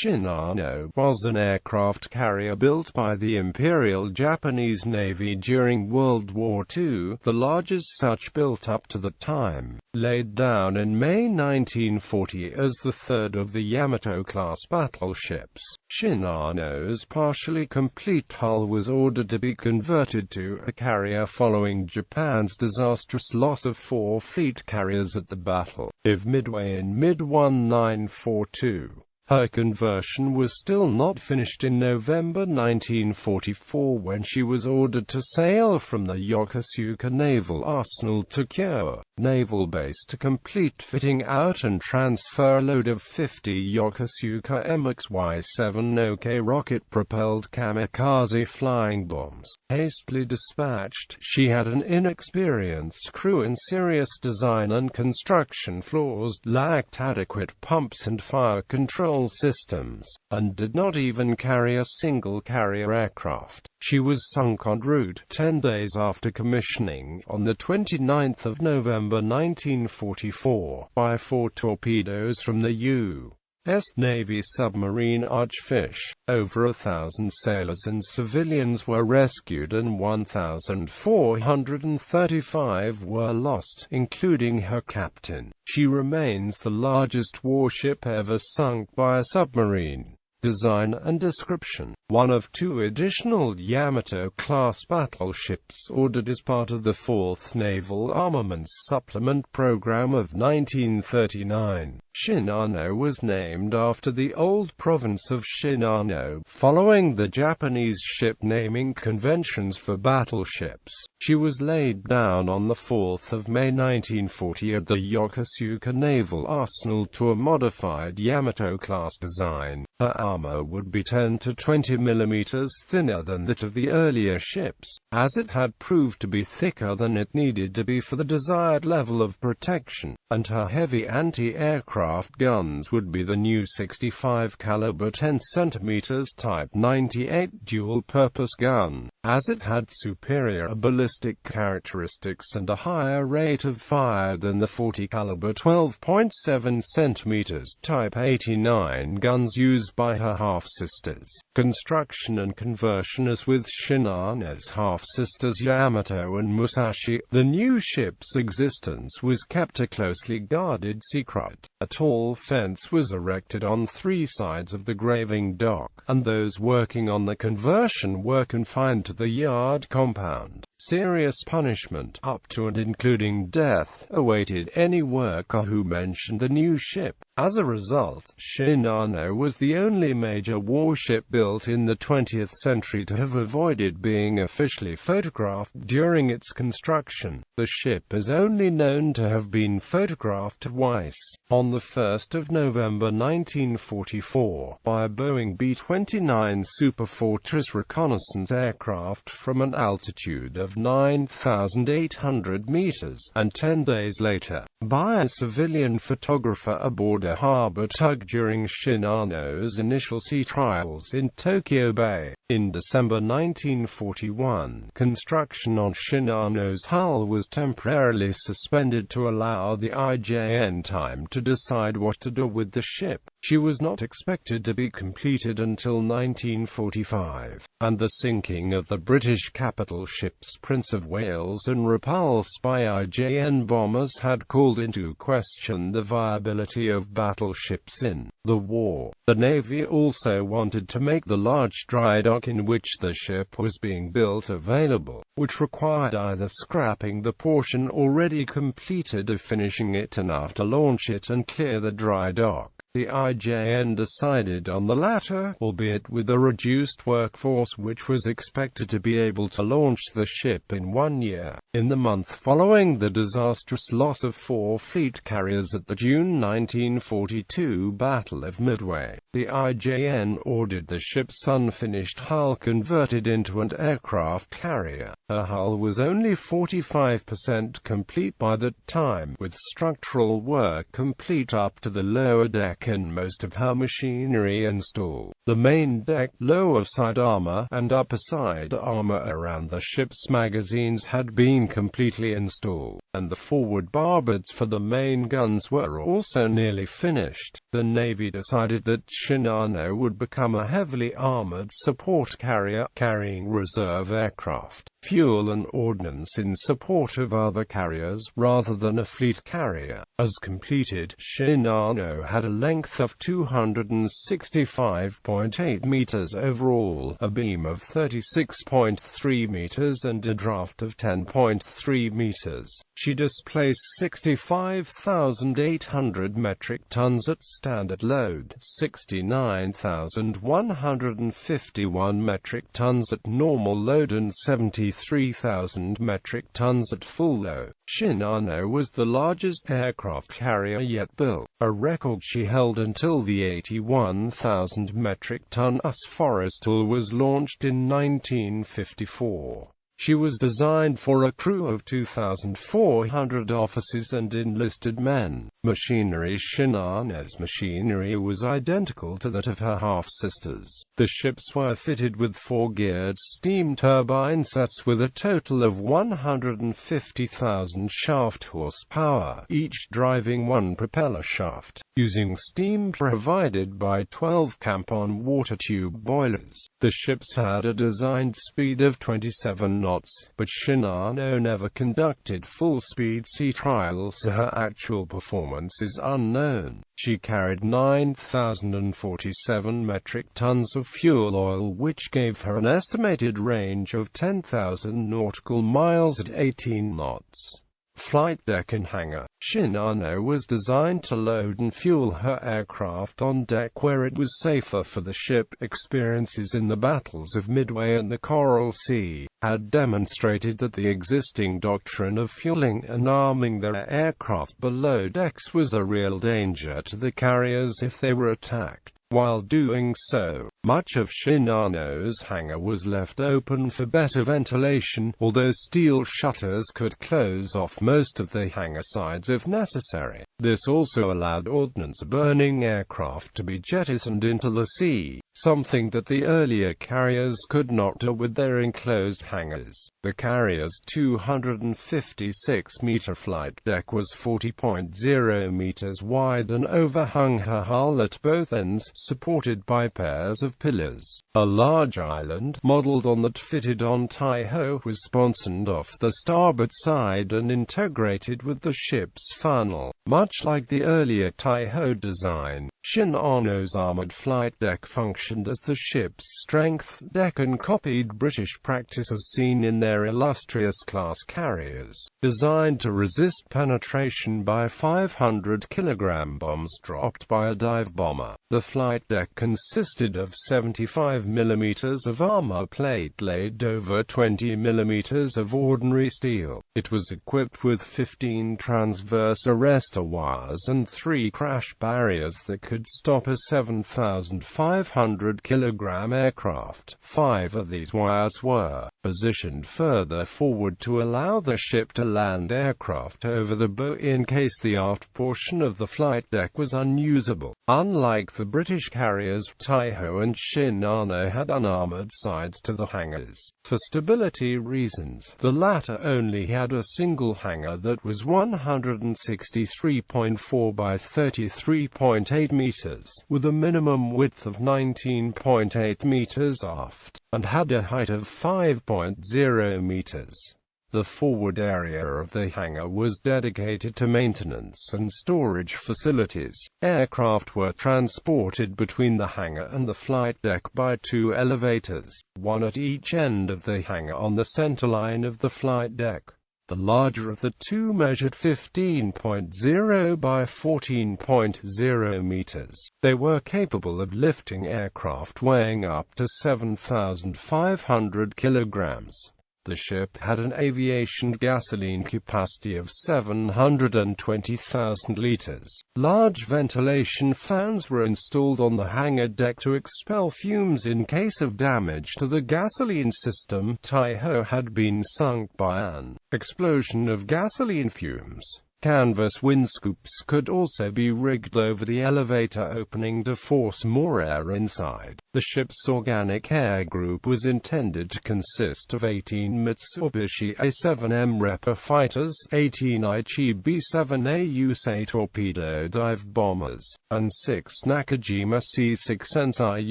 Shinano was an aircraft carrier built by the Imperial Japanese Navy during World War II, the largest such built up to the time. Laid down in May 1940 as the third of the Yamato-class battleships, Shinano's partially complete hull was ordered to be converted to a carrier following Japan's disastrous loss of 4 fleet carriers at the Battle of Midway in mid-1942. Her conversion was still not finished in November 1944 when she was ordered to sail from the Yokosuka Naval Arsenal to Kure Naval Base to complete fitting out and transfer a load of 50 Yokosuka MXY7 Ohka rocket-propelled kamikaze flying bombs. Hastily dispatched, she had an inexperienced crew and serious design and construction flaws, lacked adequate pumps and fire control systems, and did not even carry a single carrier aircraft. She was sunk en route 10 days after commissioning, on the 29th of November 1944, by 4 torpedoes from the U.S. Navy submarine Archfish. Over 1,000 sailors and civilians were rescued and 1,435 were lost, including her captain. She remains the largest warship ever sunk by a submarine. Design and description: one of 2 additional Yamato-class battleships ordered as part of the 4th Naval Armaments Supplement Program of 1939. Shinano was named after the old province of Shinano, following the Japanese ship naming conventions for battleships. She was laid down on the 4th of May 1940 at the Yokosuka Naval Arsenal to a modified Yamato-class design. Her armor would be 10 to 20 millimeters thinner than that of the earlier ships, as it had proved to be thicker than it needed to be for the desired level of protection, and her heavy anti-aircraft guns would be the new 65 caliber 10 cm Type 98 dual-purpose gun, as it had superior ballistic characteristics and a higher rate of fire than the 40 caliber 12.7 cm Type 89 guns used by her half-sisters. Construction and conversion: as with Shinano's half-sisters Yamato and Musashi, the new ship's existence was kept a closely guarded secret. A tall fence was erected on 3 sides of the graving dock, and those working on the conversion were confined to the yard compound. Serious punishment, up to and including death, awaited any worker who mentioned the new ship. As a result, Shinano was the only major warship built in the 20th century to have avoided being officially photographed during its construction. The ship is only known to have been photographed twice. On the 1st of November 1944, by a Boeing B-29 Superfortress reconnaissance aircraft from an altitude of 9,800 meters, and 10 days later, by a civilian photographer aboard a harbor tug during Shinano's initial sea trials in Tokyo Bay. In December 1941, construction on Shinano's hull was temporarily suspended to allow the IJN time to decide what to do with the ship. She was not expected to be completed until 1945, and the sinking of the British capital ships Prince of Wales and Repulse by IJN bombers had called into question the viability of battleships in the war. The Navy also wanted to make the large dry dock in which the ship was being built available, which required either scrapping the portion already completed or finishing it enough to launch it and clear the dry dock. The IJN decided on the latter, albeit with a reduced workforce which was expected to be able to launch the ship in 1 year. In the month following the disastrous loss of 4 fleet carriers at the June 1942 Battle of Midway, the IJN ordered the ship's unfinished hull converted into an aircraft carrier. Her hull was only 45% complete by that time, with structural work complete up to the lower deck deck and most of her machinery installed. The main deck, lower side armor, and upper side armor around the ship's magazines had been completely installed, and the forward barbades for the main guns were also nearly finished. The Navy decided that Shinano would become a heavily armored support carrier, carrying reserve aircraft, fuel and ordnance in support of other carriers, rather than a fleet carrier. As completed, Shinano had a length of 265.8 meters overall, a beam of 36.3 meters and a draft of 10.3 meters. She displaced 65,800 metric tons at standard load, 69,151 metric tons at normal load and 73,000 metric tons at full load. Shinano was the largest aircraft carrier yet built, a record she held until the 81,000 metric ton US Forrestal was launched in 1954. She was designed for a crew of 2,400 officers and enlisted men. Machinery: Shinano's machinery was identical to that of her half-sisters. The ships were fitted with 4-geared steam turbine sets with a total of 150,000 shaft horsepower, each driving one propeller shaft, using steam provided by 12 Camp-on water tube boilers. The ships had a designed speed of 27 knots, but Shinano never conducted full-speed sea trials, so her actual performance is unknown. She carried 9,047 metric tons of fuel oil, which gave her an estimated range of 10,000 nautical miles at 18 knots. Flight deck and hangar: Shinano was designed to load and fuel her aircraft on deck where it was safer for the ship. Experiences in the battles of Midway and the Coral Sea had demonstrated that the existing doctrine of fueling and arming their aircraft below decks was a real danger to the carriers if they were attacked. While doing so, much of Shinano's hangar was left open for better ventilation, although steel shutters could close off most of the hangar sides if necessary. This also allowed ordnance-burning aircraft to be jettisoned into the sea, something that the earlier carriers could not do with their enclosed hangars. The carrier's 256-meter flight deck was 40.0 meters wide and overhung her hull at both ends, supported by pairs of pillars. A large island, modeled on that fitted on Taiho, was sponsored off the starboard side and integrated with the ship's funnel. Much like the earlier Taiho design, Shinano's armored flight deck functioned as the ship's strength deck and copied British practice as seen in their illustrious class carriers. Designed to resist penetration by 500-kilogram bombs dropped by a dive bomber, the flight deck consisted of 75 mm of armor plate laid over 20 mm of ordinary steel. It was equipped with 15 transverse arrestor wires and 3 crash barriers that could stop a 7,500-kilogram aircraft. 5 of these wires were positioned further forward to allow the ship to land aircraft over the bow in case the aft portion of the flight deck was unusable. Unlike the British carriers, Taiho and Shinano had unarmored sides to the hangars. For stability reasons, the latter only had a single hangar that was 163.4 by 33.8 meters, with a minimum width of 19.8 meters aft, and had a height of 5.0 meters. The forward area of the hangar was dedicated to maintenance and storage facilities. Aircraft were transported between the hangar and the flight deck by 2 elevators, one at each end of the hangar on the centerline of the flight deck. The larger of the two measured 15.0 by 14.0 meters. They were capable of lifting aircraft weighing up to 7,500 kilograms. The ship had an aviation gasoline capacity of 720,000 liters. Large ventilation fans were installed on the hangar deck to expel fumes in case of damage to the gasoline system. Taiho had been sunk by an explosion of gasoline fumes. Canvas windscoops could also be rigged over the elevator opening to force more air inside. The ship's organic air group was intended to consist of 18 Mitsubishi A-7M Reaper fighters, 18 Aichi B-7A Yusei torpedo dive bombers, and 6 Nakajima C-6 Ensei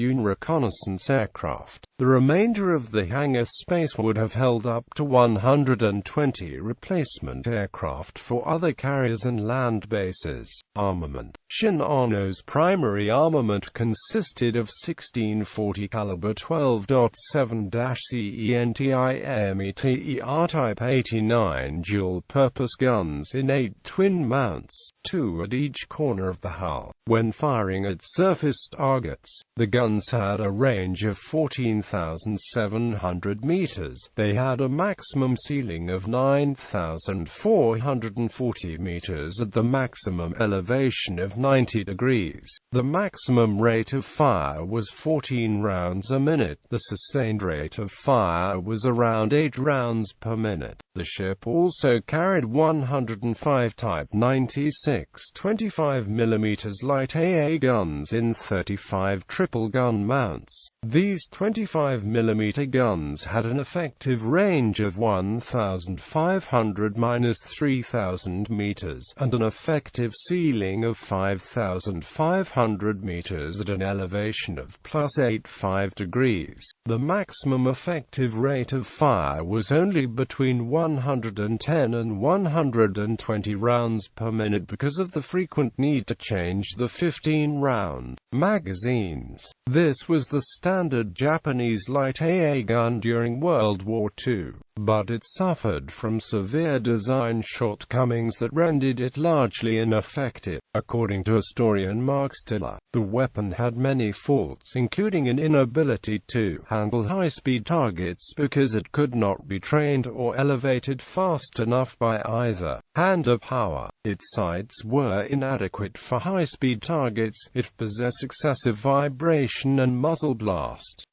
reconnaissance aircraft. The remainder of the hangar space would have held up to 120 replacement aircraft for other carriers and land bases. Armament. Shinano's primary armament consisted of 16 40 caliber 12.7-CENTIMETER Type 89 dual-purpose guns in 8 twin mounts, 2 at each corner of the hull. When firing at surface targets, the guns had a range of 14,700 meters. They had a maximum ceiling of 9,440 meters at the maximum elevation of 90 degrees. The maximum rate of fire was 14 rounds a minute. The sustained rate of fire was around 8 rounds per minute. The ship also carried 105 Type 96 25mm light AA guns in 35 triple-gun mounts. These 25mm guns had an effective range of 1,500–3,000 meters, and an effective ceiling of 5,500 meters at an elevation of +85 degrees. The maximum effective rate of fire was only between 110 and 120 rounds per minute because of the frequent need to change the 15-round magazines. This was the standard Japanese light AA gun during World War II, but it suffered from severe design shortcomings that rendered it largely ineffective. According to historian Mark Stiller, the weapon had many faults, including an inability to handle high-speed targets because it could not be trained or elevated fast enough by either hand or power. Its sights were inadequate for high-speed targets. It possessed excessive vibration and muzzle blast.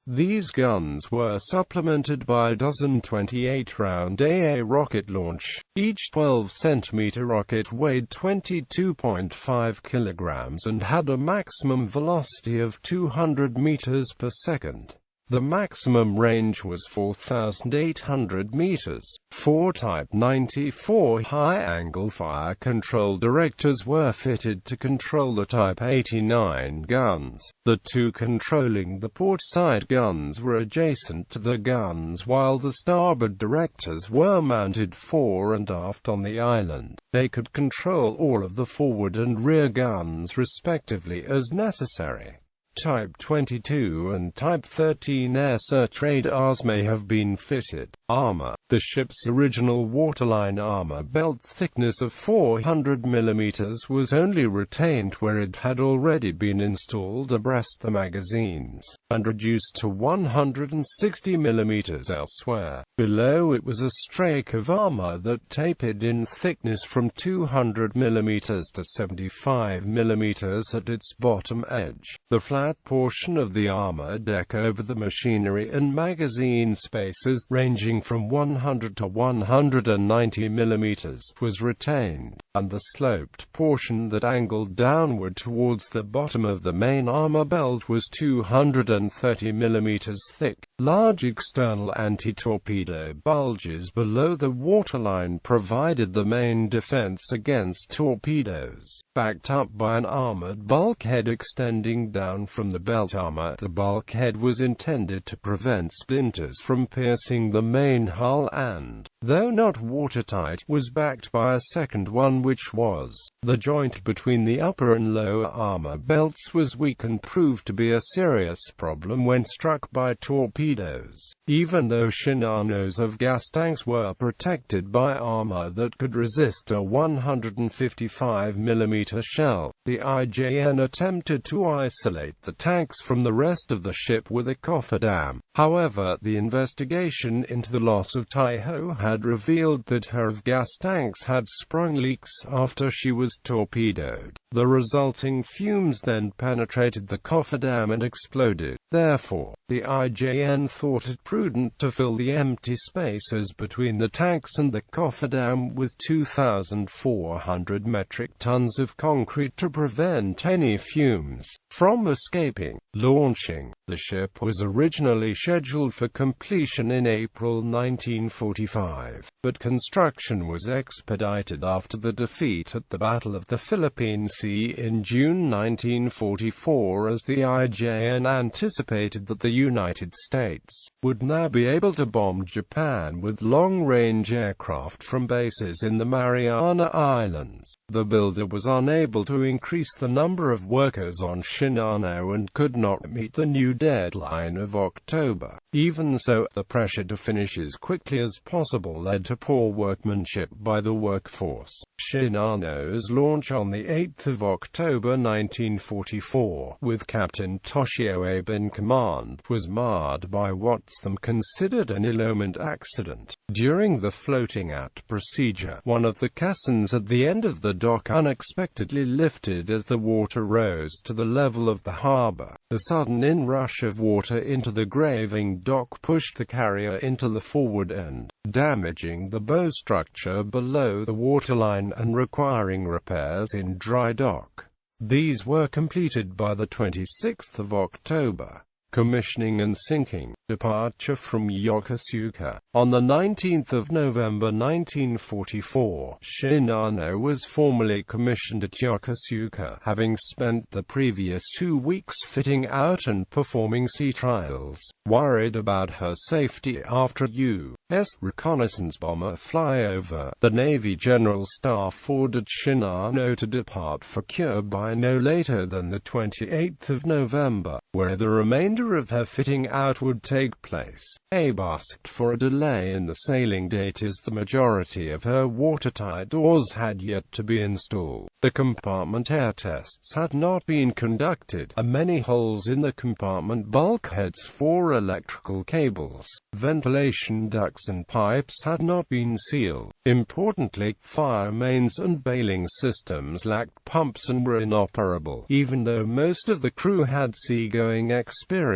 These guns were supplemented by a dozen 28-round AA rocket launch. Each 12-centimeter rocket weighed 22.5 kilograms and had a maximum velocity of 200 meters per second. The maximum range was 4,800 meters. 4 Type 94 high-angle fire control directors were fitted to control the Type 89 guns. The two controlling the port side guns were adjacent to the guns, while the starboard directors were mounted fore and aft on the island. They could control all of the forward and rear guns respectively as necessary. Type 22 and Type 13 air search radars may have been fitted. Armor. The ship's original waterline armor belt thickness of 400 mm was only retained where it had already been installed abreast the magazines, and reduced to 160 mm elsewhere. Below it was a strake of armor that tapered in thickness from 200 mm to 75 mm at its bottom edge. The flat portion of the armor deck over the machinery and magazine spaces, ranging from 100 to 190 mm, was retained, and the sloped portion that angled downward towards the bottom of the main armor belt was 230 mm thick. Large external anti-torpedo bulges below the waterline provided the main defense against torpedoes. Backed up by an armored bulkhead extending down from the belt armor, the bulkhead was intended to prevent splinters from piercing the main hull and, though not watertight, was backed by a second one which was. The joint between the upper and lower armor belts was weak and proved to be a serious problem when struck by torpedoes. Even though Shinano's of gas tanks were protected by armor that could resist a 155 mm shell, the IJN attempted to isolate the tanks from the rest of the ship with a cofferdam. However, the investigation into the loss of Taiho had revealed that her gas tanks had sprung leaks after she was torpedoed. The resulting fumes then penetrated the cofferdam and exploded. Therefore, the IJN thought it prudent to fill the empty spaces between the tanks and the cofferdam with 2,400 metric tons of concrete to prevent any fumes from escaping. Launching. The ship was originally scheduled for completion in April 1945, but construction was expedited after the defeat at the Battle of the Philippine Sea in June 1944, as the IJN anticipated that the United States would now be able to bomb Japan with long-range aircraft from bases in the Mariana Islands. The builder was unable to increase the number of workers on Shinano and could not meet the new deadline of October. Even so, the pressure to finish as quickly as possible led to poor workmanship by the workforce. Shinano's launch on the 8th of October 1944, with Captain Toshio Abe in command, was marred by what's considered an elopement accident. During the floating out procedure, one of the caissons at the end of the dock unexpectedly lifted as the water rose to the level of the harbor. The sudden inrush of water into the graving dock pushed the carrier into the forward end, damaging the bow structure below the waterline and requiring repairs in dry dock. These were completed by the 26th of October. Commissioning and sinking. Departure from Yokosuka. On the 19th of November 1944, Shinano was formally commissioned at Yokosuka, having spent the previous 2 weeks fitting out and performing sea trials. Worried about her safety after U.S. reconnaissance bomber flyover, the Navy General Staff ordered Shinano to depart for Kure by no later than the 28th of November, where the remainder of her fitting out would take place. Abe asked for a delay in the sailing date as the majority of her watertight doors had yet to be installed. The compartment air tests had not been conducted, and many holes in the compartment bulkheads for electrical cables, ventilation ducts and pipes had not been sealed. Importantly, fire mains and bailing systems lacked pumps and were inoperable, even though most of the crew had seagoing experience.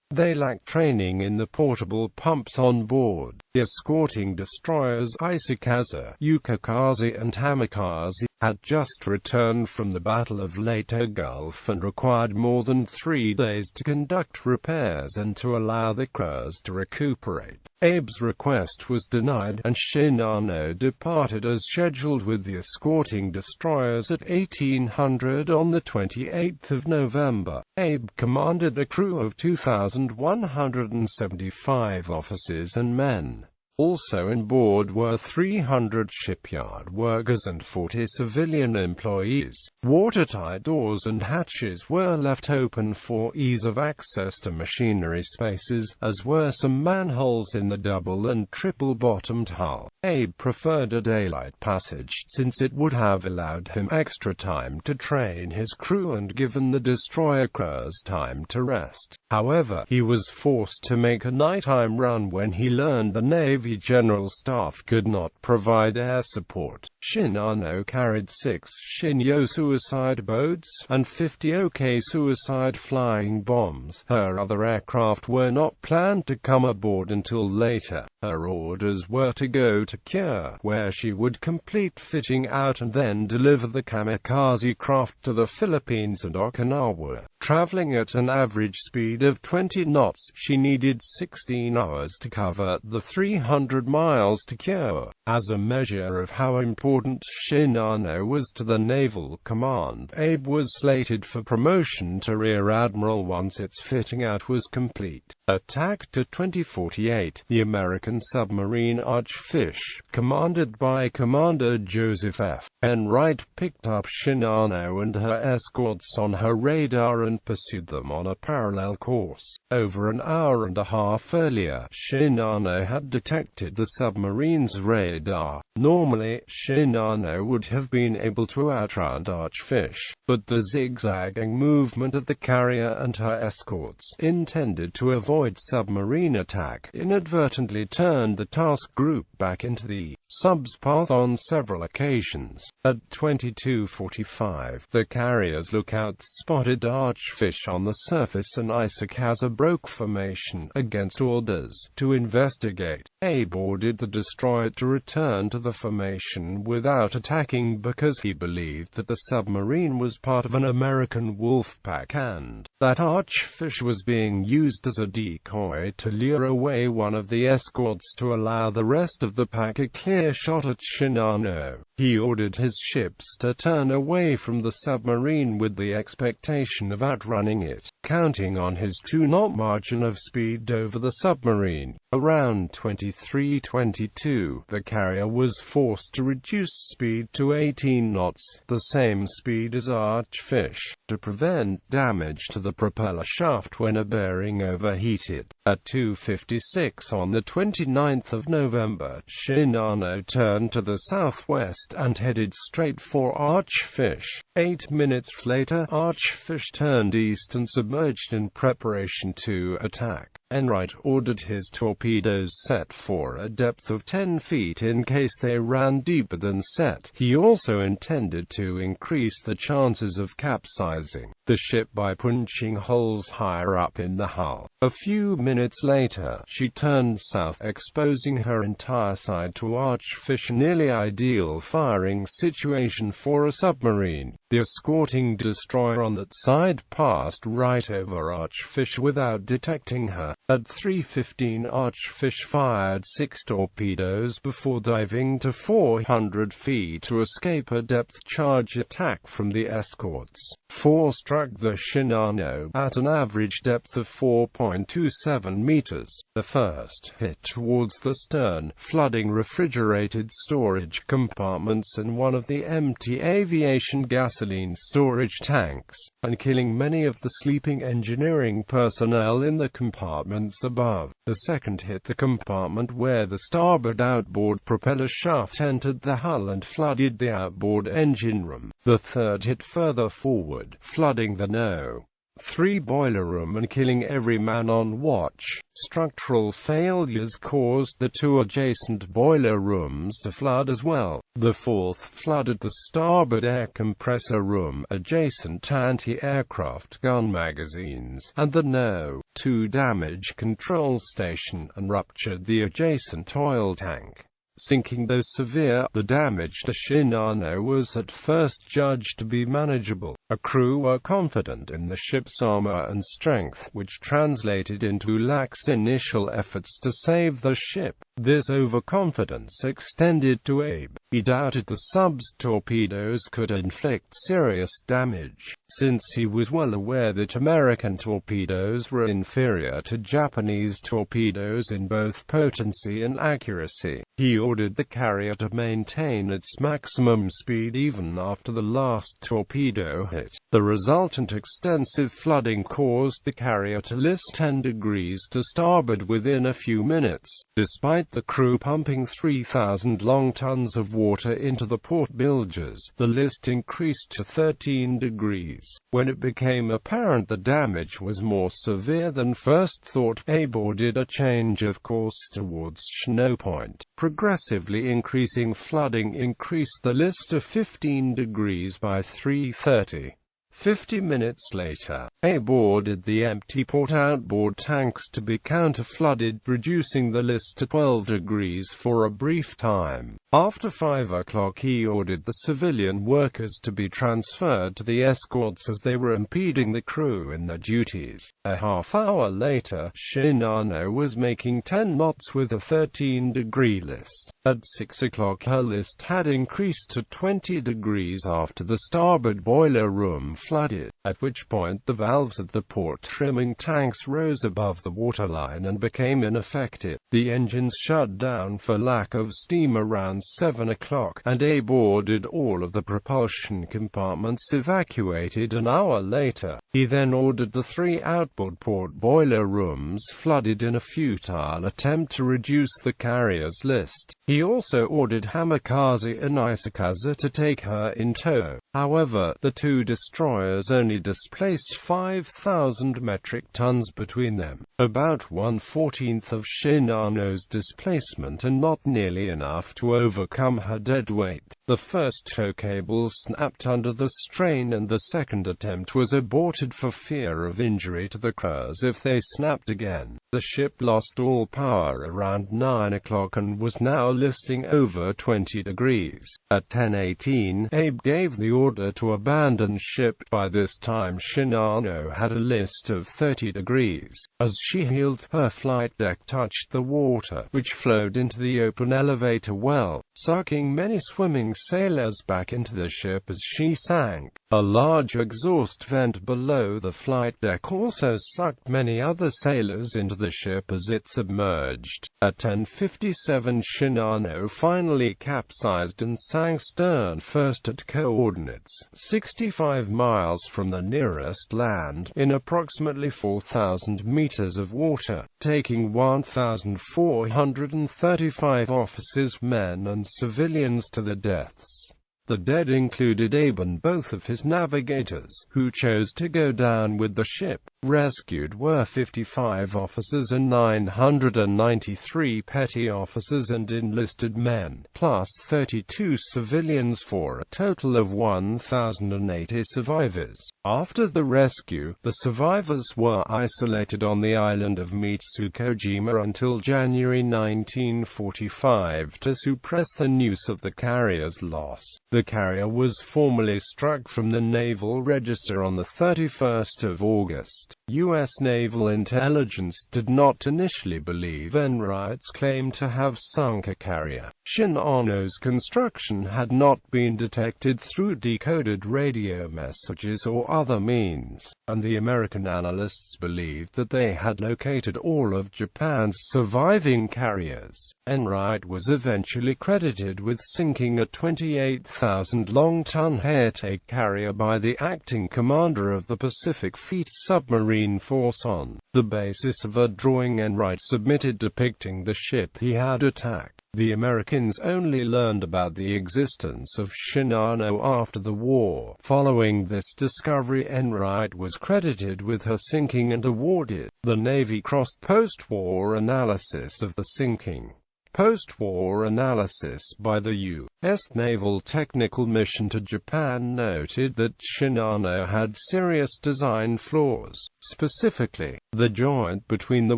They lacked training in the portable pumps on board. The escorting destroyers Isakaze, Yukokaze and Kamikaze had just returned from the Battle of Leyte Gulf and required more than 3 days to conduct repairs and to allow the crews to recuperate. Abe's request was denied, and Shinano departed as scheduled with the escorting destroyers at 1800 on the 28th of November. Abe commanded a crew of 2,175 officers and men. Also on board were 300 shipyard workers and 40 civilian employees. Watertight doors and hatches were left open for ease of access to machinery spaces, as were some manholes in the double and triple-bottomed hull. Abe preferred a daylight passage, since it would have allowed him extra time to train his crew and given the destroyer crews time to rest. However, he was forced to make a nighttime run when he learned the Navy General Staff could not provide air support. Shinano carried 6 Shinyo suicide boats and 50 OK suicide flying bombs. Her other aircraft were not planned to come aboard until later. Her orders were to go to Kure, where she would complete fitting out and then deliver the kamikaze craft to the Philippines and Okinawa. Traveling at an average speed of 20 knots, she needed 16 hours to cover the 300 miles to Kure. As a measure of how important Shinano was to the Naval Command, Abe was slated for promotion to Rear Admiral once its fitting out was complete. Attack to 2048, the American submarine Archfish, commanded by Commander Joseph F. Enright, picked up Shinano and her escorts on her radar and pursued them on a parallel course. Over an hour and a half earlier, Shinano had detected the submarine's radar. Normally, Shinano would have been able to outrun Archfish, but the zigzagging movement of the carrier and her escorts, intended to avoid submarine attack, inadvertently turned the task group back into the sub's path on several occasions. At 22:45, the carrier's lookout spotted Archfish on the surface and Isakaza broke formation against orders to investigate. Abe ordered the destroyer to return to the formation without attacking because he believed that the submarine was part of an American wolf pack and that Archfish was being used as a decoy to lure away one of the escorts to allow the rest of the pack a clear shot at Shinano. He ordered his ships to turn away from the submarine with the expectation of outrunning it, counting on his 2-knot margin of speed over the submarine. Around 23:22, the carrier was forced to reduce speed to 18 knots, the same speed as Archfish, to prevent damage to the propeller shaft when a bearing overheated. At 2:56 on the 29th of November, Shinano turned to the southwest and headed straight for Archfish. 8 minutes later, Archfish turned east and submerged in preparation to attack. Enright ordered his torpedoes set for a depth of 10 feet in case they ran deeper than set. He also intended to increase the chances of capsizing the ship by punching holes higher up in the hull. A few minutes later, she turned south, exposing her entire side to Archfish, nearly ideal firing situation for a submarine. The escorting destroyer on that side passed right over Archfish without detecting her. At 3:15, Archfish fired 6 torpedoes before diving to 400 feet to escape a depth charge attack from the escorts. 4 struck the Shinano at an average depth of 4.27 meters. The first hit towards the stern, flooding refrigerated storage compartments and one of the empty aviation gasoline storage tanks, and killing many of the sleeping engineering personnel in the compartments above. The second hit the compartment where the starboard outboard propeller shaft entered the hull and flooded the outboard engine room. The third hit further forward, flooding the No. 3 boiler room and killing every man on watch. Structural failures caused the 2 adjacent boiler rooms to flood as well. The fourth flooded the starboard air compressor room, adjacent anti-aircraft gun magazines, and the No. 2 damage control station, and ruptured the adjacent oil tank. Sinking though severe, the damage to Shinano was at first judged to be manageable. A crew were confident in the ship's armor and strength, which translated into lax initial efforts to save the ship. This overconfidence extended to Abe. He doubted the sub's torpedoes could inflict serious damage, since he was well aware that American torpedoes were inferior to Japanese torpedoes in both potency and accuracy. He ordered the carrier to maintain its maximum speed even after the last torpedo hit. The resultant extensive flooding caused the carrier to list 10 degrees to starboard within a few minutes. Despite the crew pumping 3,000 long tons of water into the port bilges, the list increased to 13 degrees. When it became apparent the damage was more severe than first thought, Abe ordered a change of course towards Shinano Point. Progressively increasing flooding increased the list to 15 degrees by 3:30. 50 minutes later, Abe ordered the empty port outboard tanks to be counter-flooded, reducing the list to 12 degrees for a brief time. After 5 o'clock he ordered the civilian workers to be transferred to the escorts as they were impeding the crew in their duties. A half-hour later, Shinano was making 10 knots with a 13-degree list. At 6 o'clock her list had increased to 20 degrees after the starboard boiler room flooded, at which point the valves of the port trimming tanks rose above the waterline and became ineffective. The engines shut down for lack of steam around 7 o'clock, and Abe ordered all of the propulsion compartments evacuated an hour later. He then ordered the 3 outboard port boiler rooms flooded in a futile attempt to reduce the carrier's list. He also ordered Kamikaze and Isakaza to take her in tow. However, the 2 destroyers destroyers only displaced 5,000 metric tons between them, about 1/14 of Shinano's displacement and not nearly enough to overcome her dead weight. The first tow cable snapped under the strain and the second attempt was aborted for fear of injury to the crews if they snapped again. The ship lost all power around 9 o'clock and was now listing over 20 degrees. At 10:18, Abe gave the order to abandon ship. By this time Shinano had a list of 30 degrees. As she heeled, her flight deck touched the water, which flowed into the open elevator well, sucking many swimming sailors back into the ship as she sank. A large exhaust vent below the flight deck also sucked many other sailors into the ship as it submerged. At 10:57 Shinano finally capsized and sank stern first at coordinates 65 miles from the nearest land, in approximately 4,000 meters of water, taking 1,435 officers, men and civilians to the deaths. The dead included Abe and both of his navigators, who chose to go down with the ship. Rescued were 55 officers and 993 petty officers and enlisted men, plus 32 civilians, for a total of 1,080 survivors. After the rescue, the survivors were isolated on the island of Mitsukojima until January 1945 to suppress the news of the carrier's loss. The carrier was formally struck from the Naval Register on the 31st of August. U.S. Naval Intelligence did not initially believe Enright's claim to have sunk a carrier. Shinano's construction had not been detected through decoded radio messages or other means, and the American analysts believed that they had located all of Japan's surviving carriers. Enright was eventually credited with sinking a 28,000 long-ton air-take carrier by the acting commander of the Pacific Fleet Submarine Force on the basis of a drawing Enright submitted depicting the ship he had attacked. The Americans only learned about the existence of Shinano after the war. Following this discovery, Enright was credited with her sinking and awarded the Navy Cross. Post-war analysis of the sinking. Post-war analysis by the U.S. Naval Technical Mission to Japan noted that Shinano had serious design flaws. Specifically, the joint between the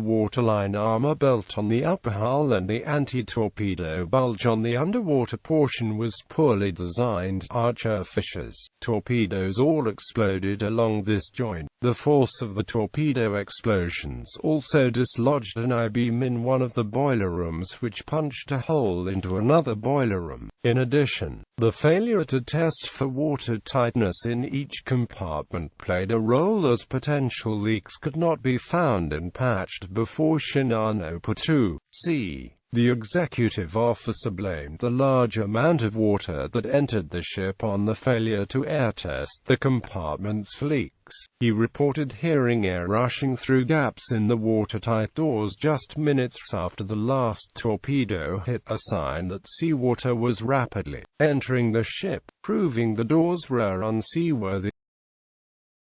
waterline armor belt on the upper hull and the anti-torpedo bulge on the underwater portion was poorly designed. Archer fissures. Torpedoes all exploded along this joint. The force of the torpedo explosions also dislodged an I-beam in one of the boiler rooms, which punched a hole into another boiler room. In addition, the failure to test for water tightness in each compartment played a role, as potential leaks could not be found and patched before Shinano put to sea. The executive officer blamed the large amount of water that entered the ship on the failure to air test the compartments for leaks. He reported hearing air rushing through gaps in the watertight doors just minutes after the last torpedo hit, a sign that seawater was rapidly entering the ship, proving the doors were unseaworthy.